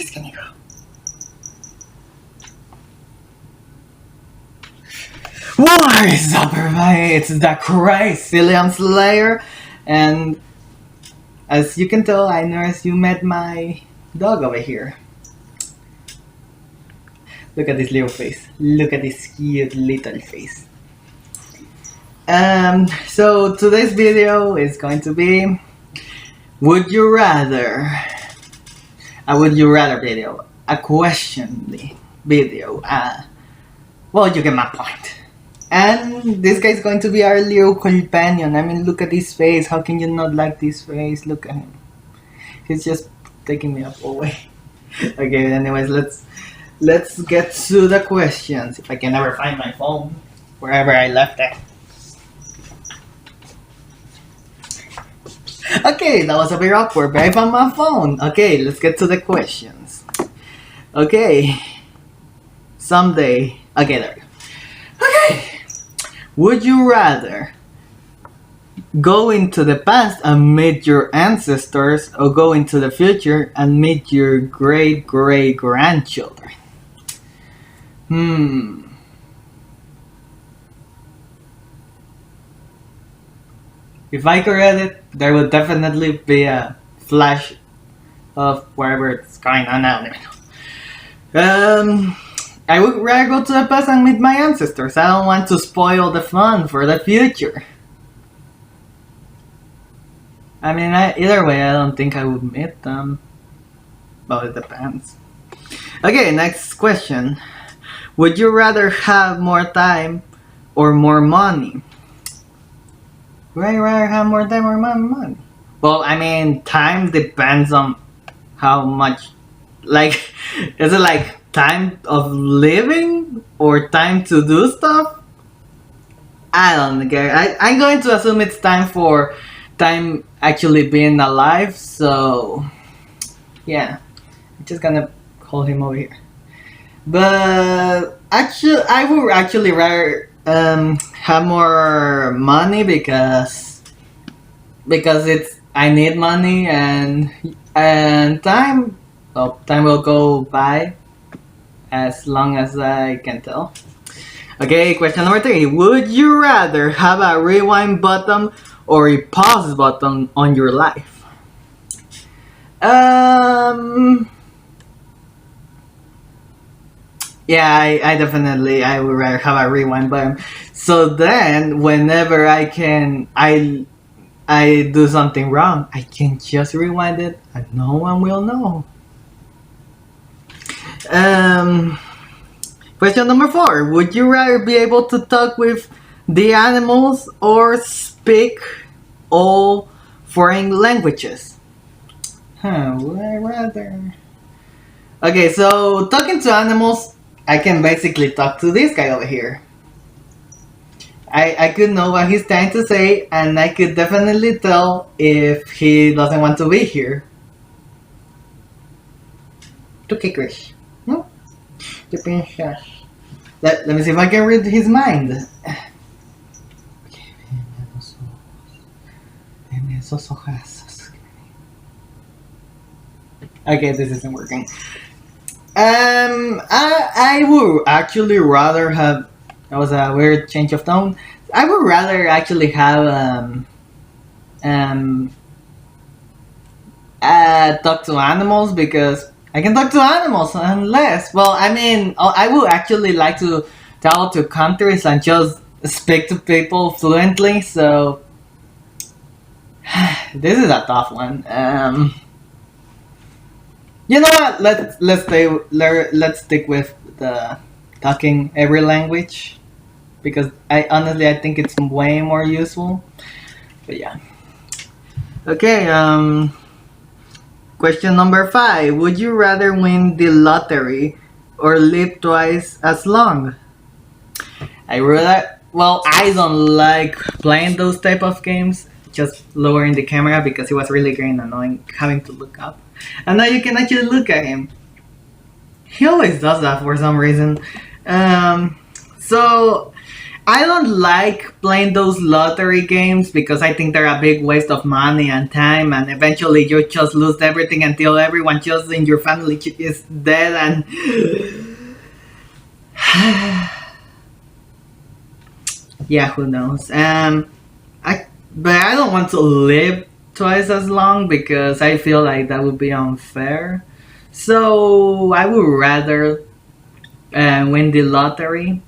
it's gonna go. What is up, everybody? It's the Crazy Leon Slayer, and as you can tell, I noticed you met my dog over here. Look at this little face. Look at this cute little face. So today's video is going to be Would You Rather? A Would You Rather video. A question video. Well, you get my point. And this guy's going to be our little companion. I mean, look at his face. How can you not like this face? Look at him. He's just taking me up away. Okay, anyways, let's get to the questions. If I can ever find my phone, wherever I left it. Okay, that was a bit awkward, but I found my phone. Okay, let's get to the questions. Okay. Someday. Okay, there we go. Okay. Would you rather go into the past and meet your ancestors, or go into the future and meet your great-great-grandchildren? If I could read it, there would definitely be a flash of whatever it's going on now. I would rather go to the past and meet my ancestors. I don't want to spoil the fun for the future. I mean, either way, I don't think I would meet them. Well, it depends. Okay, next question. Would you rather have more time or more money? Would I rather have more time or more money? Well, I mean, time depends on how much, like, is it like time of living or time to do stuff? I don't care. I'm going to assume it's time actually being alive, so yeah. I'm just gonna call him over here. But actually, I would actually rather have more money because I need money and time. Well, time will go by as long as I can tell. Okay, question number 3. Would you rather have a rewind button or a pause button on your life? Yeah, I definitely would rather have a rewind button. So then, whenever I do something wrong, I can just rewind it and no one will know. Question number 4. Would you rather be able to talk with the animals or speak all foreign languages? Would I rather? Okay, so talking to animals, I can basically talk to this guy over here. I could know what he's trying to say, and I could definitely tell if he doesn't want to be here. To kickers. No? The princess. Let me see if I can read his mind. Okay, this isn't working. I would actually rather have. That was a weird change of tone. I would rather actually have talk to animals, because I can talk to animals unless. Well, I mean, I would actually like to travel to countries and just speak to people fluently. So this is a tough one. You know what? Let's stick with the talking every language, because I think it's way more useful. But yeah. Okay. Question number 5. Would you rather win the lottery or live twice as long? I don't like playing those type of games. Just lowering the camera because it was really getting annoying having to look up. And now you can actually look at him. He always does that for some reason. So I don't like playing those lottery games because I think they're a big waste of money and time, and eventually you just lose everything until everyone just in your family is dead and. Yeah, who knows? But I don't want to live twice as long because I feel like that would be unfair. So I would rather win the lottery.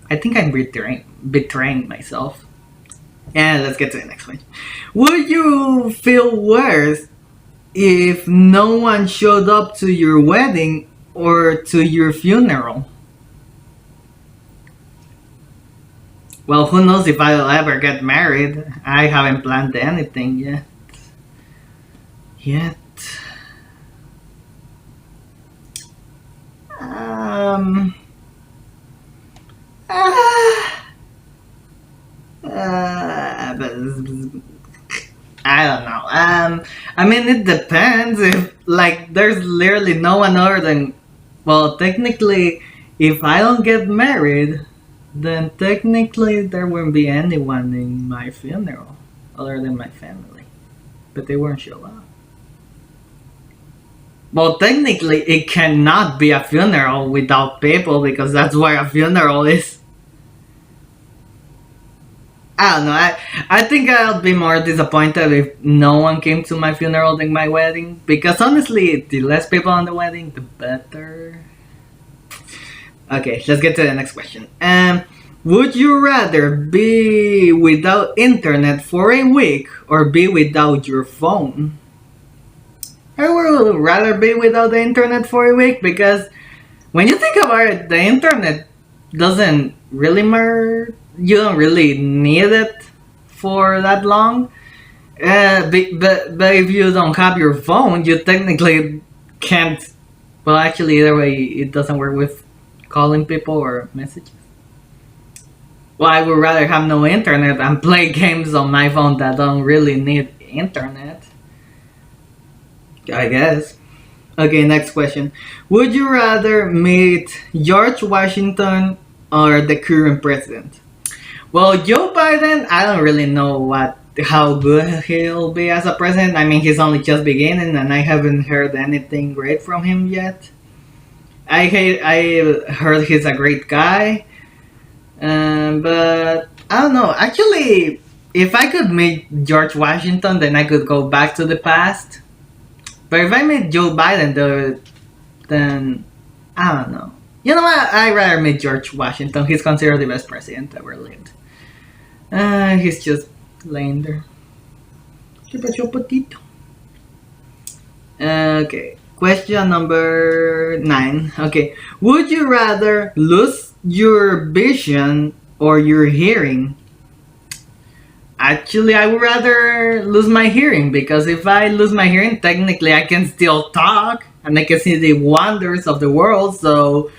I think I'm betraying myself. And let's get to the next one. Would you feel worse if no one showed up to your wedding or to your funeral? Well, who knows if I'll ever get married? I haven't planned anything yet. Yet. Um. I don't know. I mean, it depends. If like, there's literally no one other than. Well, technically, if I don't get married, then technically there wouldn't be anyone in my funeral other than my family. But they won't show up. Well, technically, it cannot be a funeral without people because that's why a funeral is. I don't know. I think I'll be more disappointed if no one came to my funeral than my wedding. Because honestly, the less people on the wedding, the better. Okay, let's get to the next question. Would you rather be without internet for a week or be without your phone? I would rather be without the internet for a week because when you think about it, the internet doesn't really matter. You don't really need it for that long. But if you don't have your phone, you technically can't. Well, actually, either way, it doesn't work with calling people or messages. Well, I would rather have no internet and play games on my phone that don't really need internet. I guess. Okay, next question. Would you rather meet George Washington or the current president? Well, Joe Biden, I don't really know how good he'll be as a president. I mean, he's only just beginning, and I haven't heard anything great from him yet. I heard he's a great guy, but I don't know. Actually, if I could meet George Washington, then I could go back to the past. But if I meet Joe Biden, though, then I don't know. You know what? I'd rather meet George Washington. He's considered the best president ever lived. He's just laying there. Okay. Question number 9. Okay. Would you rather lose your vision or your hearing? Actually, I would rather lose my hearing because if I lose my hearing, technically I can still talk and I can see the wonders of the world. So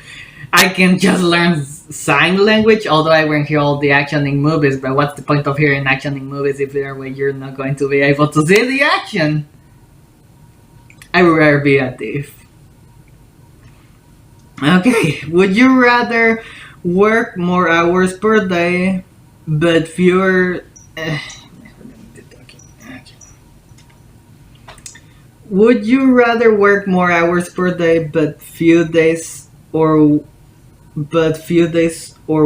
I can just learn sign language, although I won't hear all the action in movies. But what's the point of hearing action in movies if either way you're not going to be able to see the action? I would rather be a thief. Okay, would you rather work more hours per day but fewer... Would you rather work more hours per day but few days or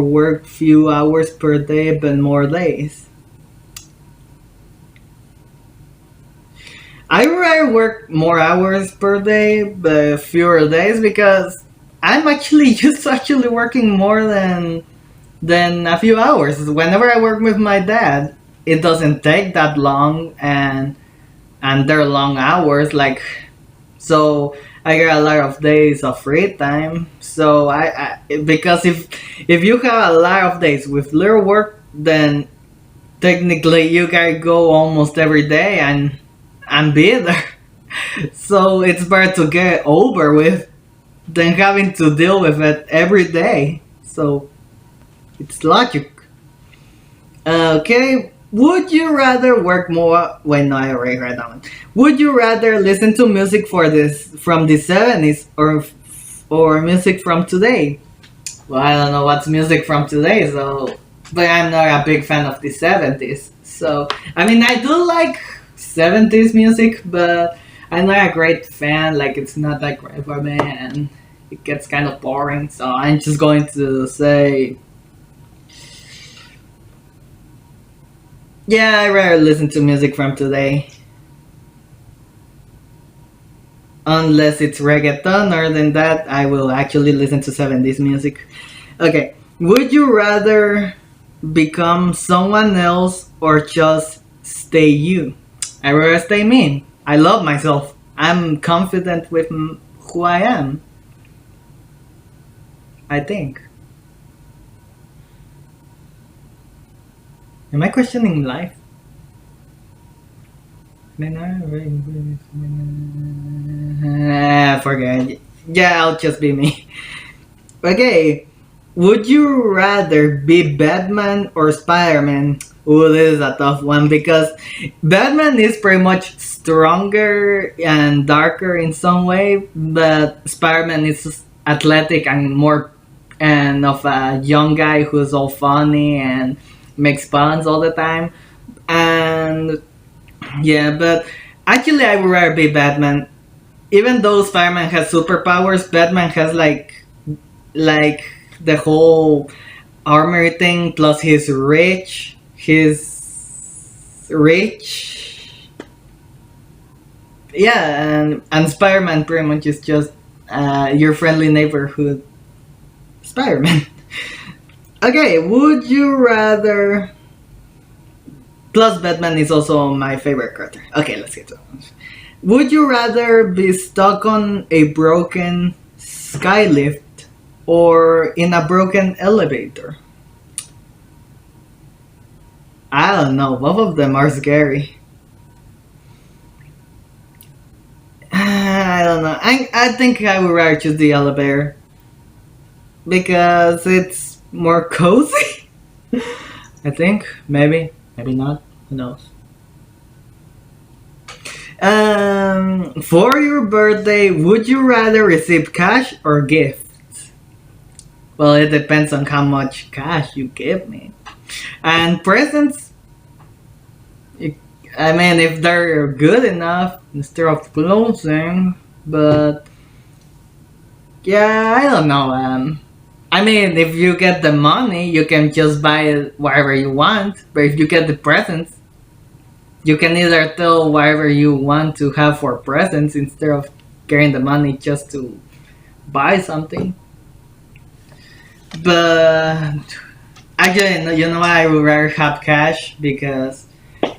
work few hours per day but more days? I would rather work more hours per day but fewer days because I'm actually used to actually working more than a few hours. Whenever I work with my dad, it doesn't take that long and they're long hours, like, so I get a lot of days of free time. So I because if you have a lot of days with little work, then technically you can go almost every day and be there. So it's better to get over with than having to deal with it every day. So it's logic. Okay. Would you rather work more? Wait, no, I already read that one. Would you rather listen to music from the 70s or music from today? Well, I don't know what's music from today, so but I'm not a big fan of the 70s. So I mean, I do like 70s music, but I'm not a great fan. Like it's not that great for me, and it gets kind of boring. So I'm just going to say, yeah, I rather listen to music from today, unless it's reggaeton. Other than that, I will actually listen to 70s music. Okay, would you rather become someone else or just stay you? I rather stay me. I love myself. I'm confident with who I am. I think. Am I questioning life? Forget. Yeah, I'll just be me. Okay, would you rather be Batman or Spiderman? Ooh, this is a tough one because Batman is pretty much stronger and darker in some way, but Spiderman is athletic and more and of a young guy who's all funny and makes puns all the time. And yeah, but actually, I would rather be Batman. Even though Spider-Man has superpowers, Batman has like the whole armor thing plus he's rich. Yeah, and Spider-Man pretty much is just your friendly neighborhood Spider-Man. Okay, would you rather? Plus, Batman is also my favorite character. Okay, let's get to it. Would you rather be stuck on a broken Skylift or in a broken elevator? I don't know. Both of them are scary. I don't know. I think I would rather choose the elevator because it's more cozy. I think maybe not. Who knows? For your birthday, would you rather receive cash or gifts? Well, it depends on how much cash you give me. And presents, I mean, if they're good enough instead of clothing, but yeah, I don't know. I mean, if you get the money, you can just buy whatever you want. But if you get the presents, you can either tell whatever you want to have for presents instead of getting the money just to buy something. But actually, you know what? I would rather have cash because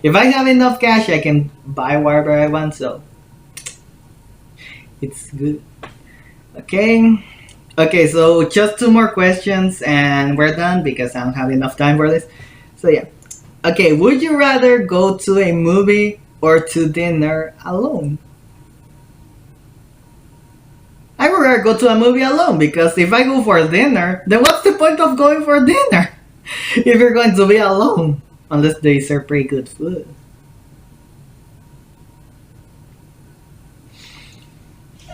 if I have enough cash, I can buy whatever I want. So it's good. Okay. Okay, so just two more questions and we're done because I don't have enough time for this. So yeah. Okay, would you rather go to a movie or to dinner alone? I would rather go to a movie alone because if I go for dinner, then what's the point of going for dinner if you're going to be alone? Unless they serve pretty good food.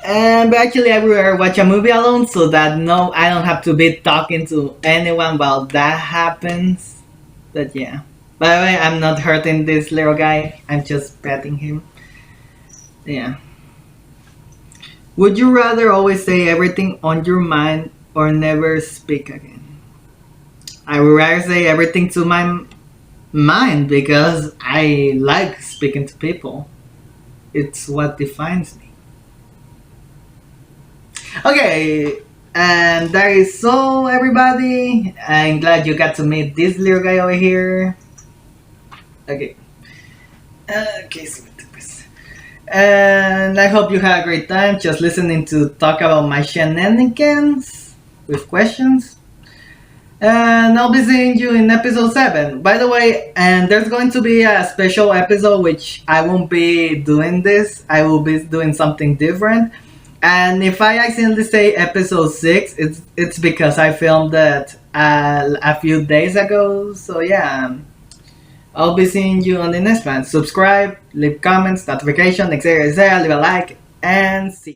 But actually, I would rather watch a movie alone so that no, I don't have to be talking to anyone while that happens. But yeah. By the way, I'm not hurting this little guy. I'm just petting him. Yeah. Would you rather always say everything on your mind or never speak again? I would rather say everything to my mind because I like speaking to people. It's what defines me. Okay, and that is all, everybody. I'm glad you got to meet this little guy over here. Okay. Okay, so and I hope you had a great time just listening to talk about my shenanigans with questions. And I'll be seeing you in episode 7. By the way, and there's going to be a special episode which I won't be doing this. I will be doing something different. And if I accidentally say episode 6, it's because I filmed that a few days ago. So yeah, I'll be seeing you on the next one. Subscribe, leave comments, notification, etc. Leave a like, and see.